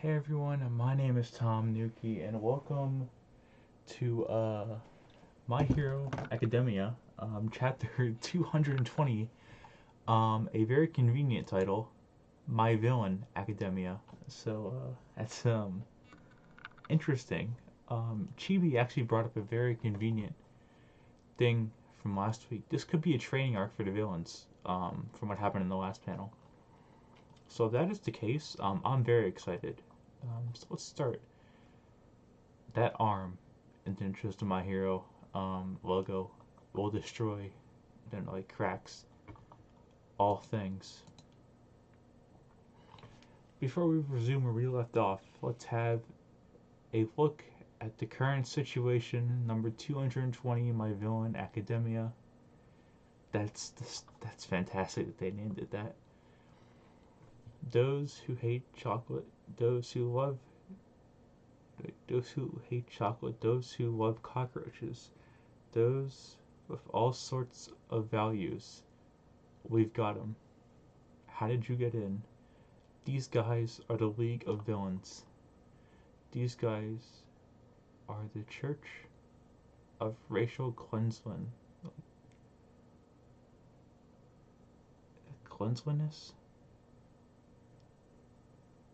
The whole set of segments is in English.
Hey everyone, my name is Tom Nuki, and welcome to My Hero Academia, chapter 220. A very convenient title, My Villain Academia. That's interesting. Chibi actually brought up a very convenient thing from last week. This could be a training arc for the villains, from what happened in the last panel. So if that is the case, I'm very excited. So let's start. That arm in the interest of my hero logo will destroy, then like cracks all things. Before we resume where we left off, let's have a look at the current situation, number 220, My Villain Academia. That's fantastic that they named it that. Those who hate chocolate, those who love those who hate chocolate, those who love cockroaches, those with all sorts of values. We've got 'em. How did you get in? These guys are the League of Villains. These guys are the Church of Racial Cleansland. Cleanliness?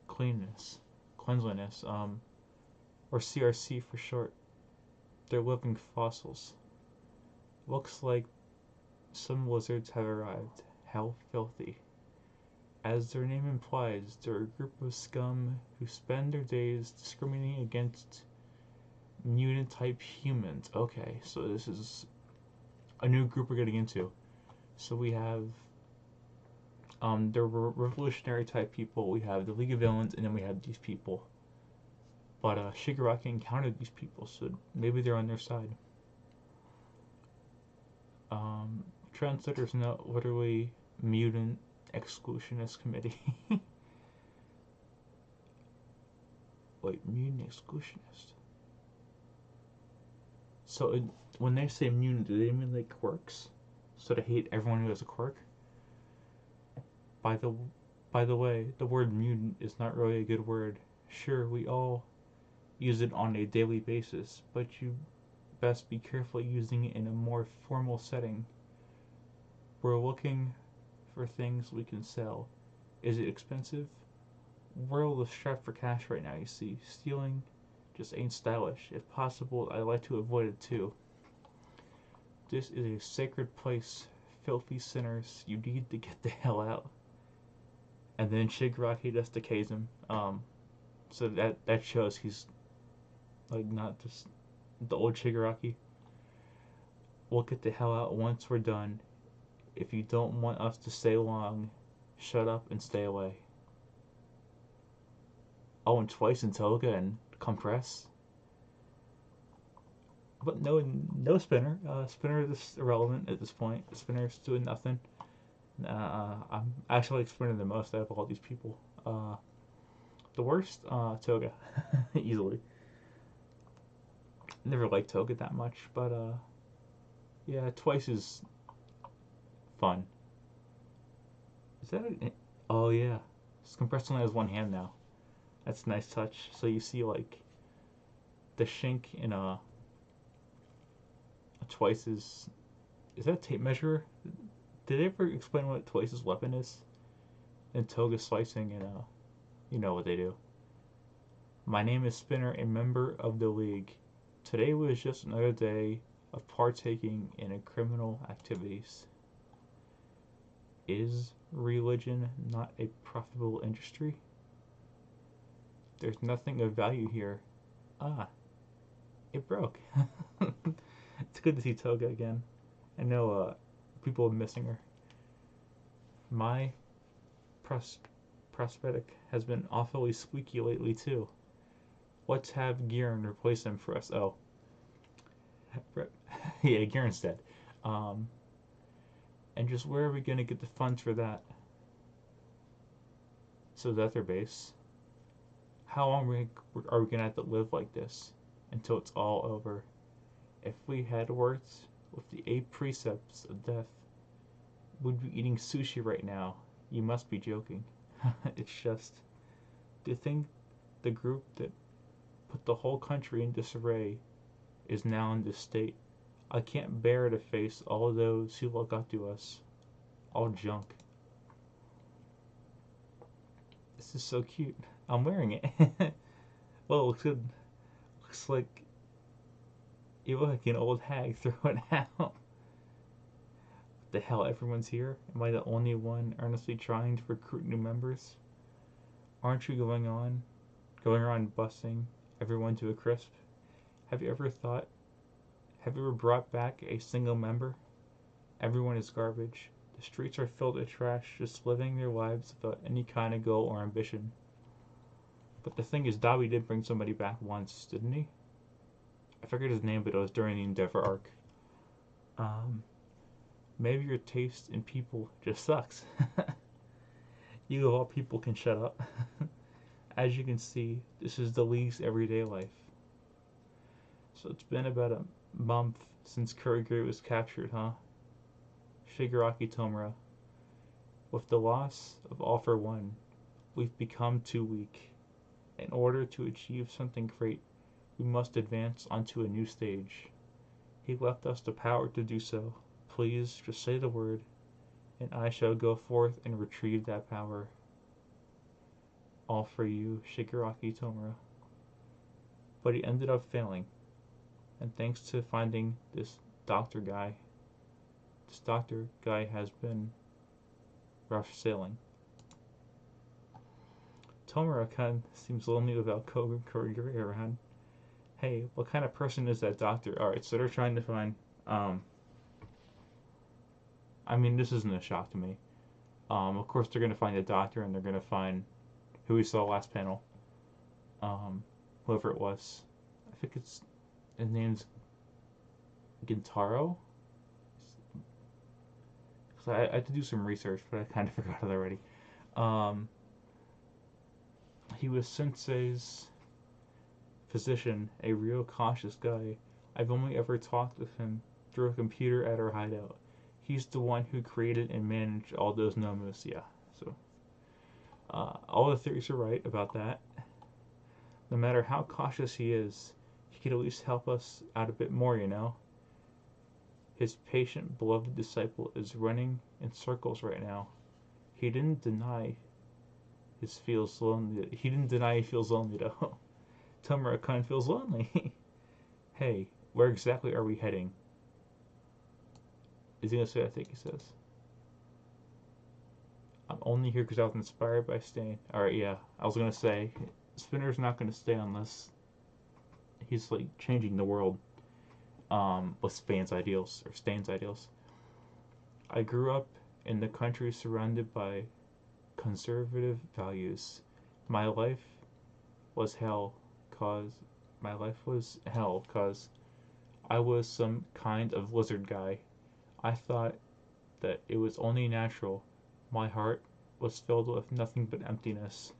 Cleanness. Cleanliness, or CRC for short. They're living fossils. Looks like some lizards have arrived. How filthy. As their name implies, they're a group of scum who spend their days discriminating against mutant type humans. Okay, so this is a new group we're getting into. So we have the revolutionary type people, we have the League of Villains, and then we have these people. But Shigaraki encountered these people, so maybe they're on their side. Translators note literally mutant exclusionist committee. Wait, mutant exclusionist. So when they say mutant, do they mean like quirks? So they hate everyone who has a quirk? By the by the way, the word mutant is not really a good word. Sure, we all use it on a daily basis, but you best be careful using it in a more formal setting. We're looking for things we can sell. Is it expensive? We're a little strapped for cash right now, you see. Stealing just ain't stylish. If possible, I like to avoid it too. This is a sacred place. Filthy sinners, you need to get the hell out. And then Shigaraki just decays him. So that shows he's like not just the old Shigaraki. We'll get the hell out once we're done. If you don't want us to stay long, shut up and stay away. Oh, and twice in toga and compress. But no Spinner. Spinner is irrelevant at this point. Spinner's doing nothing. I'm actually like Spinner the most out of all these people. The worst, Toga, easily. Never liked Toga that much, but yeah, twice is fun. Is that a, oh yeah, compressed only has one hand now. That's a nice touch. So you see like the shink in a twice is that a tape measure? Did they ever explain what Twice's weapon is? And Toga slicing and you know what they do. My name is Spinner, a member of the League. Today was just another day of partaking in criminal activities. Is religion not a profitable industry? There's nothing of value here. Ah, it broke. It's good to see Toga again. I know people are missing her. My pros- prosthetic has been awfully squeaky lately too. Let's have Giran replace him for us. Oh, yeah, Giran's dead. Um, and just where are we gonna get the funds for that? So that's their base. How long are we gonna have to live like this until it's all over? If we had worked with the 8 precepts of death, we'd be eating sushi right now. You must be joking. It's just, do you think The group that put the whole country in disarray is now in this state. I can't bear to face all those who look up to us. All junk. This is so cute. I'm wearing it. Well, it looks good. Looks like you look like an old hag throwing out. What the hell, everyone's here? Am I the only one earnestly trying to recruit new members? Aren't you going around busting everyone to a crisp? Have you ever brought back a single member? Everyone is garbage. The streets are filled with trash, just living their lives without any kind of goal or ambition. But the thing is, Dobby did bring somebody back once, didn't he? I forget his name, but it was during the Endeavor arc. Maybe your taste in people just sucks. You of all people can shut up. As you can see, this is the League's everyday life. So it's been about a month since Kurogiri was captured, huh? Shigaraki Tomura. With the loss of All for One, we've become too weak. In order to achieve something great, we must advance onto a new stage. He left us the power to do so. Please, just say the word, and I shall go forth and retrieve that power. All for you, Shigaraki Tomura. But he ended up failing, and thanks to finding this doctor guy has been rough sailing. Tomura kind of seems lonely without Kurogiri around. Hey, what kind of person is that doctor? Alright, so they're trying to find, I mean, this isn't a shock to me. Of course they're gonna find a doctor, and they're gonna find who we saw last panel. Whoever it was. I think his name's Gintaro? I had to do some research, but I kind of forgot it already. He was Sensei's physician, a real cautious guy. I've only ever talked with him through a computer at our hideout. He's the one who created and managed all those nomos, yeah. So, all the theories are right about that. No matter how cautious he is, he could at least help us out a bit more, you know? His patient, beloved disciple is running in circles right now. He didn't deny he feels lonely. He didn't deny he feels lonely though. Tomura-kun feels lonely. Hey, where exactly are we heading? Is he gonna say? I think he says. I'm only here because I was inspired by Stain. Alright, yeah. I was gonna say, Spinner's not gonna stay unless he's like changing the world with Stain's ideals. I grew up in the country surrounded by conservative values. My life was hell cause I was some kind of lizard guy. I thought that it was only natural. My heart was filled with nothing but emptiness.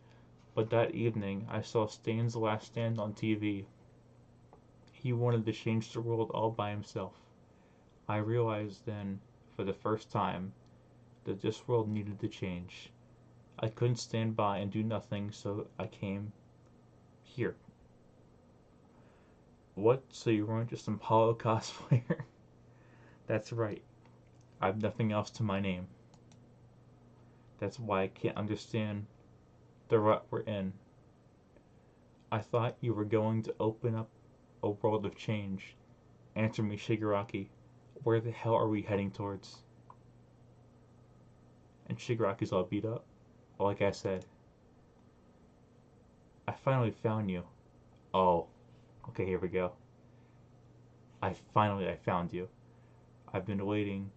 But that evening I saw Stain's Last Stand on TV. He wanted to change the world all by himself. I realized then, for the first time, that this world needed to change. I couldn't stand by and do nothing, so I came here. What? So you weren't just some Apollo cosplayer? That's right. I've nothing else to my name. That's why I can't understand the rut we're in. I thought you were going to open up a world of change. Answer me, Shigaraki. Where the hell are we heading towards? And Shigaraki's all beat up. Like I said, I finally found you. Oh, okay, here we go. I found you. I've been waiting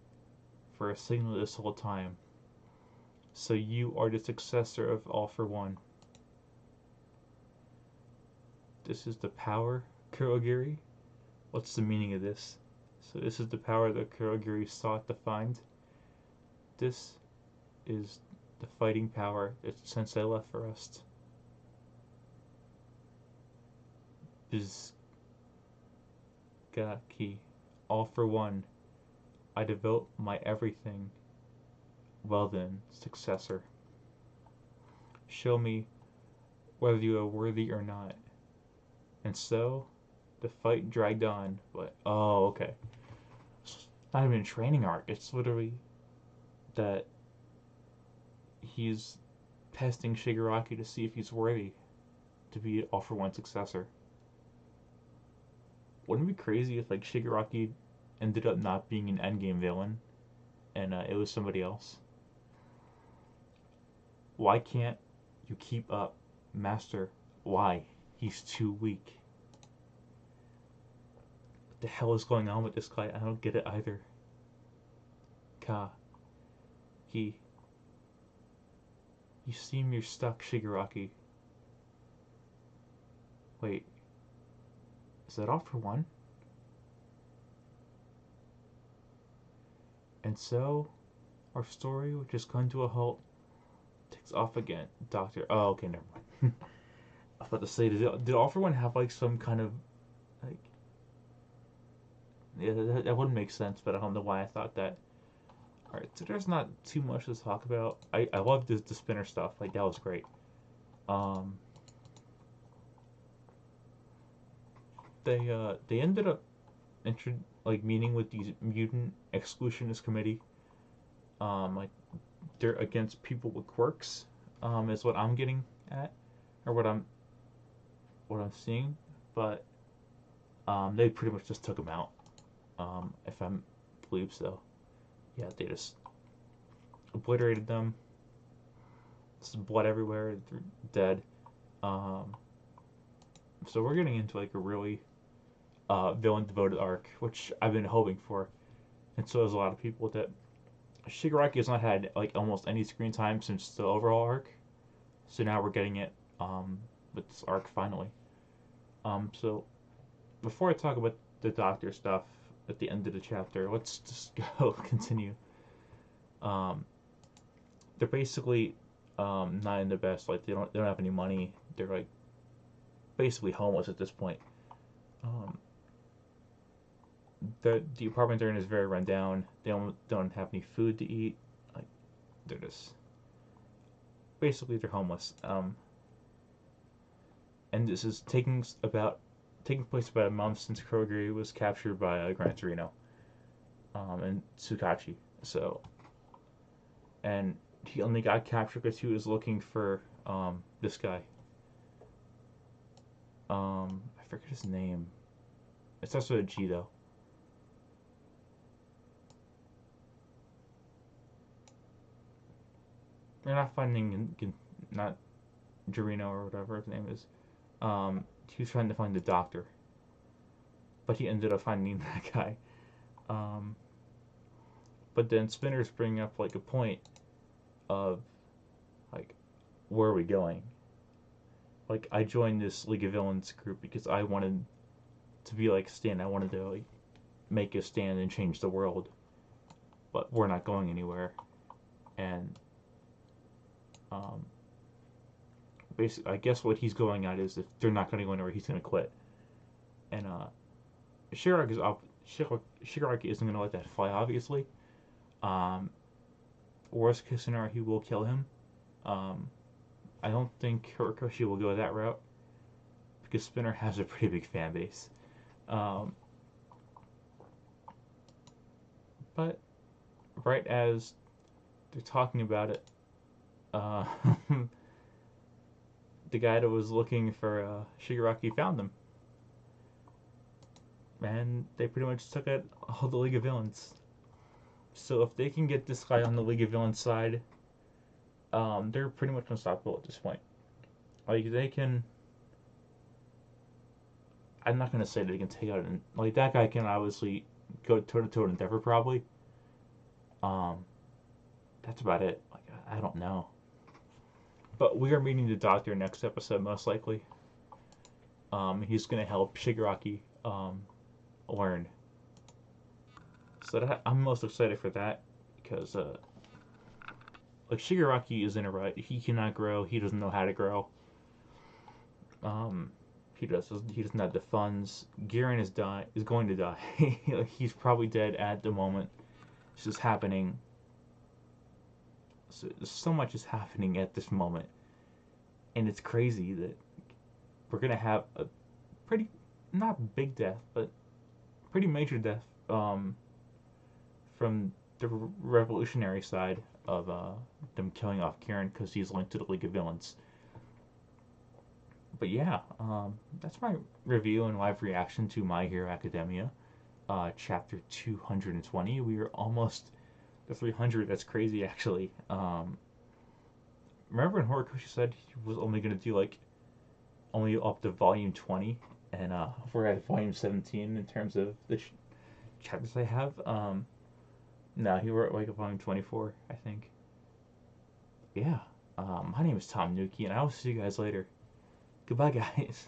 for a signal this whole time. So you are the successor of All for One. This is the power, Kurogiri? What's the meaning of this? So this is the power that Kurogiri sought to find. This is the fighting power that Sensei left for us. Bizgaki, All for One. I devote my everything. Well then, successor. Show me whether you are worthy or not. And so, the fight dragged on. But, oh, okay. It's not even a training arc. It's literally that he's testing Shigaraki to see if he's worthy to be All For One successor. Wouldn't it be crazy if like Shigaraki ended up not being an endgame villain and it was somebody else? Why can't you keep up, Master? Why? He's too weak. What the hell is going on with this guy? I don't get it either. He. You seem you're stuck, Shigaraki. Wait. Is that All For One? And so, our story, which has come to a halt, takes off again. Doctor. Oh, okay, never mind. I was about to say, did All For One have like some kind of like? Yeah, that wouldn't make sense, but I don't know why I thought that. All right, so there's not too much to talk about. I love the spinner stuff. Like that was great. Um, they ended up like meeting with these mutant exclusionist committee. Like they're against people with quirks. Is what I'm getting at, or what I'm seeing. But they pretty much just took him out. If I believe so. Yeah, they just obliterated them. There's blood everywhere. They're dead. Um, so we're getting into like a really villain devoted arc, which I've been hoping for, and so has a lot of people. That Shigaraki has not had like almost any screen time since the overall arc, so now we're getting it with this arc finally. So before I talk about the Doctor stuff at the end of the chapter, let's just go continue. Um, they're basically not in the best. Like they don't have any money. They're like basically homeless at this point. Um, the apartment they're in is very run down. They don't have any food to eat. Like they're just basically they're homeless. And this is taking place about a month since Kurogiri was captured by Gran Torino and Tsukachi. So and he only got captured because he was looking for this guy. I forget his name. It's also a G though. They're not finding not Jorino or whatever his name is. He was trying to find the doctor, but he ended up finding that guy. Um, but then Spinner's bringing up like a point of like, where are we going? Like I joined this League of Villains group because I wanted to be like Stan. I wanted to like make a stand and change the world, but we're not going anywhere. And um, basically, I guess what he's going at is if they're not going to go anywhere, he's going to quit. And Shigaraki isn't going to let that fly, obviously. Um, Worst case scenario, he will kill him. Um, I don't think Horikoshi will go that route because Spinner has a pretty big fan base. Um, but right as they're talking about it, uh, the guy that was looking for Shigaraki found them, and they pretty much took out all the League of Villains. So if they can get this guy on the League of Villains side, they're pretty much unstoppable at this point. Like they can. I'm not gonna say that they can take out like that guy can obviously go toe to toe with Endeavor probably. Um, that's about it. Like I don't know. But we are meeting the Doctor next episode most likely. He's gonna help Shigaraki learn. So I'm most excited for that because like Shigaraki is in a rut. He cannot grow. He doesn't know how to grow. Um, he doesn't have the funds. Giran is going to die. He's probably dead at the moment. This is happening. So much is happening at this moment, And it's crazy that we're gonna have a pretty, not big death, but pretty major death from the revolutionary side of them killing off Kieran because he's linked to the League of Villains. But yeah, that's my review and live reaction to My Hero Academia, chapter 220. We are almost to 300. That's crazy, actually. Remember when Horikoshi said he was only going to do like only up to volume 20, and we're at volume 17 in terms of the chapters I have. No, he wrote like a volume 24, I think. Yeah. My name is Tom Nuki, and I will see you guys later. Goodbye, guys.